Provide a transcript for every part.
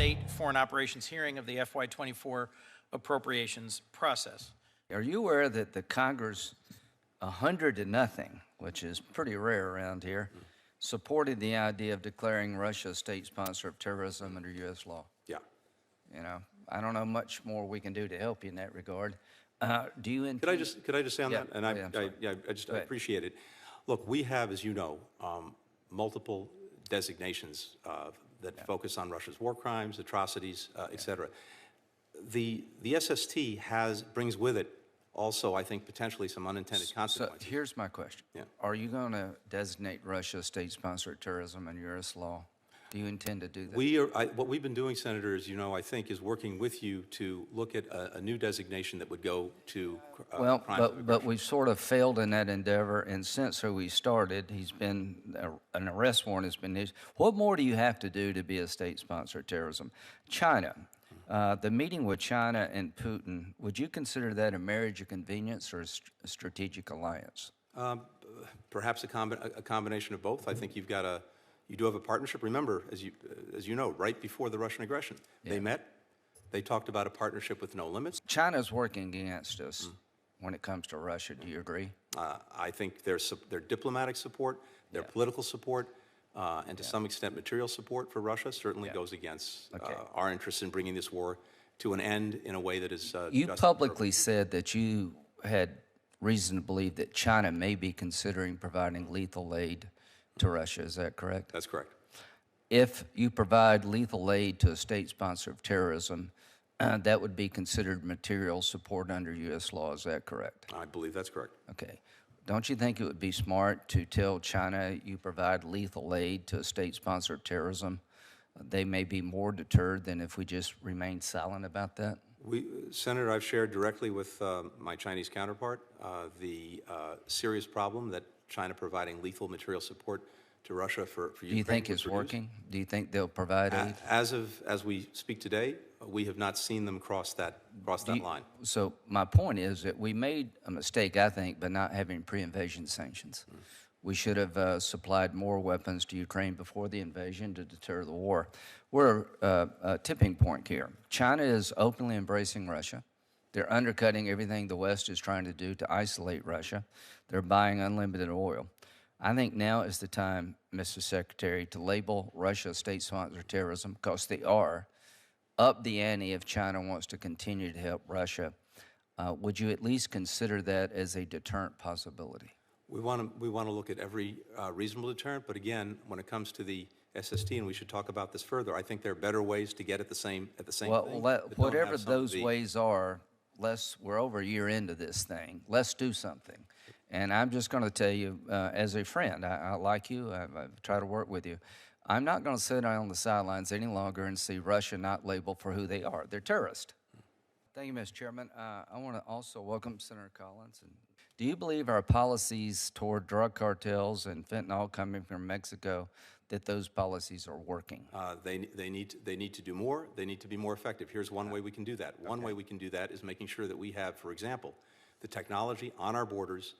State Foreign Operations hearing of the FY24 appropriations process. Are you aware that the Congress, 100-0, which is pretty rare around here, supported the idea of declaring Russia a state sponsor of terrorism under U.S. law? Yeah. You know, I don't know much more we can do to help you in that regard. Do you intend? Could I just say on Yeah. that? And I appreciate it. Look, we have, as you know, multiple designations that focus on Russia's war crimes, atrocities, et cetera. The SST brings with it also, I think, potentially some unintended consequences. So here's my question. Yeah. Are you going to designate Russia a state sponsor of terrorism under U.S. law? Do you intend to do that? What we've been doing, Senator, as you know, I think, is working with you to look at a new designation that would go to crimes of aggression. But we've sort of failed in that endeavor, and since we started, an arrest warrant has been issued. What more do you have to do to be a state sponsor of terrorism? China, the meeting with China and Putin, would you consider that a marriage of convenience or a strategic alliance? Perhaps a combination of both. I think you do have a partnership. Remember, as you know, right before the Russian aggression, they met. They talked about a partnership with no limits. China's working against us when it comes to Russia. Do you agree? I think their diplomatic support, their political support, and to some extent material support for Russia certainly goes against our interest in bringing this war to an end in a way that is You publicly said that you had reason to believe that China may be considering providing lethal aid to Russia. Is that correct? That's correct. If you provide lethal aid to a state sponsor of terrorism, that would be considered material support under U.S. law. Is that correct? I believe that's correct. Okay. Don't you think it would be smart to tell China you provide lethal aid to a state sponsor of terrorism? They may be more deterred than if we just remain silent about that. Senator, I've shared directly with my Chinese counterpart the serious problem that China providing lethal material support to Russia for Ukraine. Do you think it's working? Do you think they'll provide aid? As we speak today, we have not seen them cross that line. So my point is that we made a mistake, I think, by not having pre-invasion sanctions. We should have supplied more weapons to Ukraine before the invasion to deter the war. We're a tipping point here. China is openly embracing Russia. They're undercutting everything the West is trying to do to isolate Russia. They're buying unlimited oil. I think now is the time, Mr. Secretary, to label Russia a state sponsor of terrorism, because they are. Up the ante if China wants to continue to help Russia. Would you at least consider that as a deterrent possibility? We want to look at every reasonable deterrent, but again, when it comes to the SST, and we should talk about this further, I think there are better ways to get at the same thing. Well, whatever those ways are, we're over a year into this thing. Let's do something. And I'm just going to tell you, as a friend, I like you. I try to work with you. I'm not going to sit on the sidelines any longer and see Russia not labeled for who they are. They're terrorists. Thank you, Mr. Chairman. I want to also welcome Senator Collins. Do you believe our policies toward drug cartels and fentanyl coming from Mexico, that those policies are working? They need to do more. They need to be more effective. Here's one way we can do that. One way we can do that is making sure that we have, for example, the technology on our borders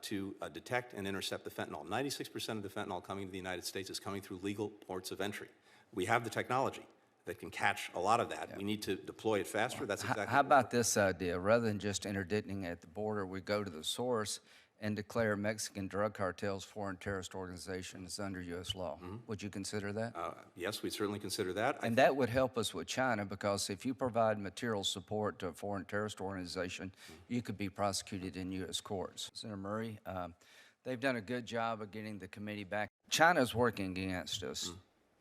to detect and intercept the fentanyl. 96% of the fentanyl coming to the United States is coming through legal ports of entry. We have the technology that can catch a lot of that. We need to deploy it faster. That's exactly. How about this idea? Rather than just interdicting at the border, we go to the source and declare Mexican drug cartels foreign terrorist organizations under U.S. law. Would you consider that? Yes, we'd certainly consider that. And that would help us with China, because if you provide material support to a foreign terrorist organization, you could be prosecuted in U.S. courts. Senator Murray, they've done a good job of getting the committee back. China's working against us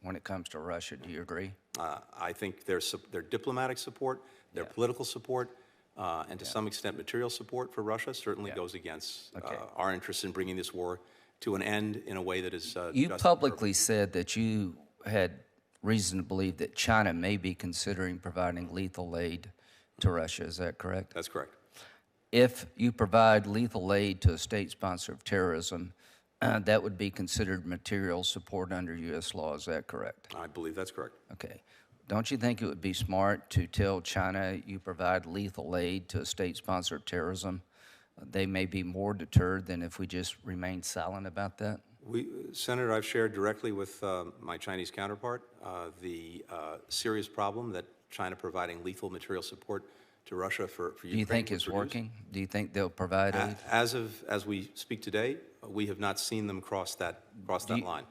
when it comes to Russia. Do you agree? I think their diplomatic support, their political support, and to some extent material support for Russia certainly goes against our interest in bringing this war to an end in a way that is You publicly said that you had reason to believe that China may be considering providing lethal aid to Russia. Is that correct? That's correct. If you provide lethal aid to a state sponsor of terrorism, that would be considered material support under U.S. law. Is that correct? I believe that's correct. Okay. Don't you think it would be smart to tell China you provide lethal aid to a state sponsor of terrorism? They may be more deterred than if we just remain silent about that. Senator, I've shared directly with my Chinese counterpart the serious problem that China providing lethal material support to Russia for Ukraine. Do you think would it's produce. working? Do you think they'll provide aid? As we speak today, we have not seen them cross that line.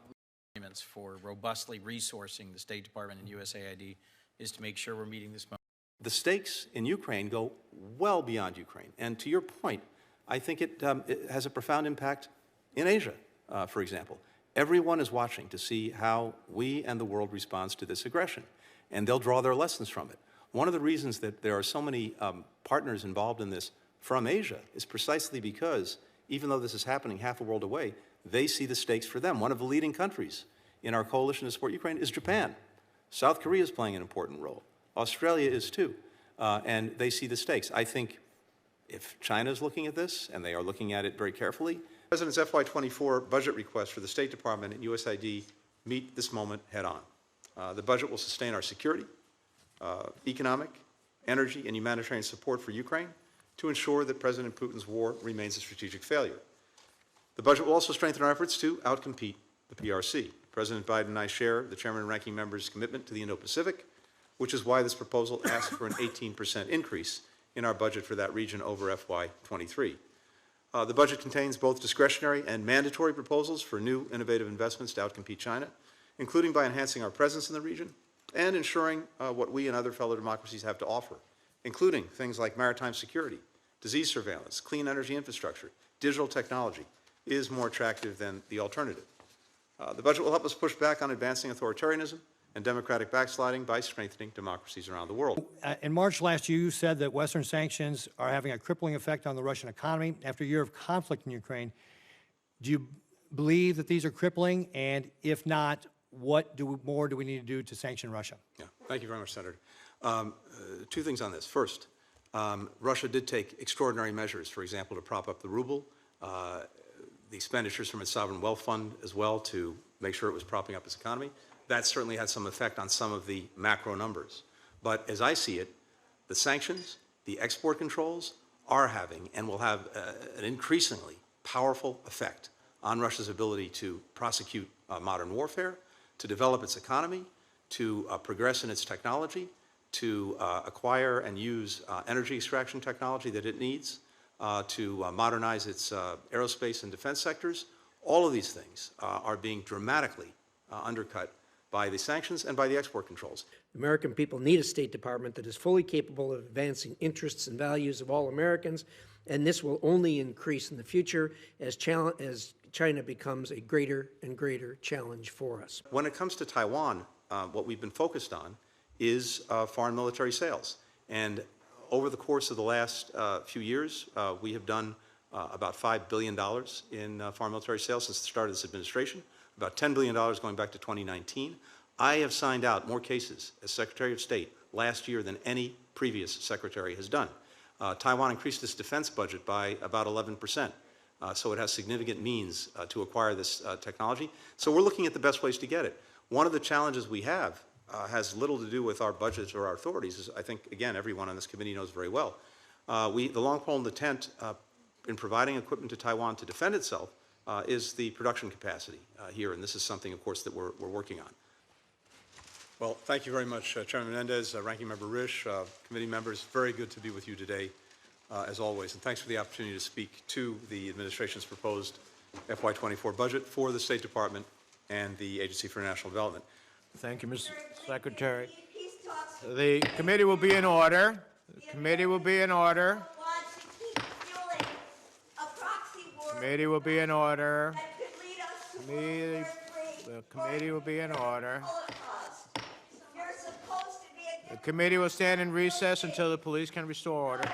Agreements for robustly resourcing the State Department and USAID is to make sure we're meeting this moment. The stakes in Ukraine go well beyond Ukraine. And to your point, I think it has a profound impact in Asia, for example. Everyone is watching to see how we and the world responds to this aggression, and they'll draw their lessons from it. One of the reasons that there are so many partners involved in this from Asia is precisely because, even though this is happening half a world away, they see the stakes for them. One of the leading countries in our coalition to support Ukraine is Japan. South Korea is playing an important role. Australia is too, and they see the stakes. I think if China is looking at this, and they are looking at it very carefully, the President's FY24 budget request for the State Department and USAID meet this moment head on. The budget will sustain our security, economic, energy, and humanitarian support for Ukraine to ensure that President Putin's war remains a strategic failure. The budget will also strengthen our efforts to outcompete the PRC. President Biden and I share the Chairman and Ranking Member's commitment to the Indo-Pacific, which is why this proposal asks for an 18% increase in our budget for that region over FY23. The budget contains both discretionary and mandatory proposals for new innovative investments to outcompete China, including by enhancing our presence in the region and ensuring what we and other fellow democracies have to offer, including things like maritime security, disease surveillance, clean energy infrastructure, digital technology, is more attractive than the alternative. The budget will help us push back on advancing authoritarianism and democratic backsliding by strengthening democracies around the world. In March last year, you said that Western sanctions are having a crippling effect on the Russian economy. After a year of conflict in Ukraine, do you believe that these are crippling? And if not, what more do we need to do to sanction Russia? Yeah, thank you very much, Senator. Two things on this. First, Russia did take extraordinary measures, for example, to prop up the ruble, the expenditures from its sovereign wealth fund as well to make sure it was propping up its economy. That certainly had some effect on some of the macro numbers. But as I see it, the sanctions, the export controls are having and will have an increasingly powerful effect on Russia's ability to prosecute modern warfare, to develop its economy, to progress in its technology, to acquire and use energy extraction technology that it needs, to modernize its aerospace and defense sectors. All of these things are being dramatically undercut by the sanctions and by the export controls. The American people need a State Department that is fully capable of advancing interests and values of all Americans, and this will only increase in the future as China becomes a greater and greater challenge for us. When it comes to Taiwan, what we've been focused on is foreign military sales. And over the course of the last few years, we have done about $5 billion in foreign military sales since the start of this administration, about $10 billion going back to 2019. I have signed out more cases as Secretary of State last year than any previous secretary has done. Taiwan increased its defense budget by about 11%, so it has significant means to acquire this technology. So we're looking at the best ways to get it. One of the challenges we have has little to do with our budgets or our authorities, as I think, again, everyone on this committee knows very well. The long pole in the tent in providing equipment to Taiwan to defend itself is the production capacity here, and this is something, of course, that we're working on. Well, thank you very much, Chairman Menendez, Ranking Member Risch, committee members. Very good to be with you today, as always, and thanks for the opportunity to speak to the administration's proposed FY24 budget for the State Department and the Agency for International Development. Thank you, Mr. Secretary. The committee will be in order. The committee will be in order. Committee will be in order. The committee will be in order. The committee will stand in recess until the police can restore order.